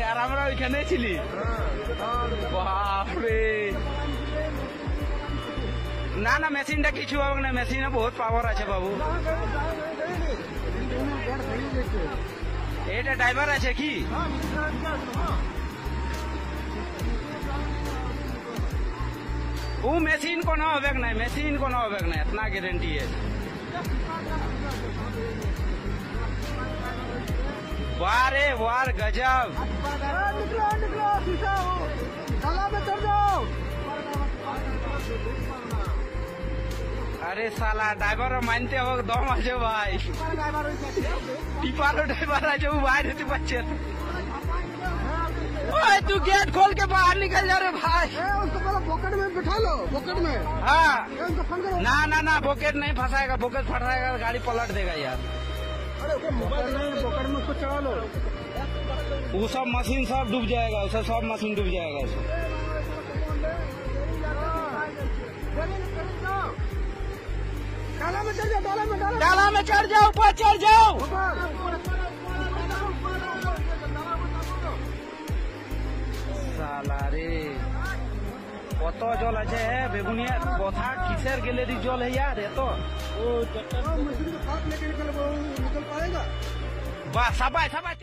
আর আমরা ওইখানে ছিলি। বাপরে, না না মেশিনটা কিছু হবে না, মেশিনে বহুত পাওয়ার আছে বাবু। এটা ড্রাইভার আছে কি? वो मशीन को ना होबेक नहीं, मशीन को ना होबेक नहीं, इतना गारंटी है। वाह रे वाह, गजब। अरे साला ड्राइवर मानते हो दम आज भाई, टिपारो ड्राइवर आज भाई रहते बच्चे। तू गेट खोल के बाहर निकल जा रे भाई। उसको पहले पॉकेट में बिठा लो, पॉकेट में। हाँ ना ना ना, पॉकेट नहीं फंसाएगा, पॉकेट फंसाएगा गाड़ी पलट देगा यार। अरे पॉकेट में उसको चढ़ा लो, वो सब मशीन सब डूब जाएगा, उसे सब मशीन डूब जाएगा उसे। डाला में चढ़ जाओ, डाला में चढ़ जाओ, ऊपर चढ़ जाओ। साला रे কত জল আছে বেগুনিয়া, কথা কিসের গ্যালারি জল है यार ये तो। मशीन को साथ लेके निकल पाएगा। वाह, शाबाश शाबाश।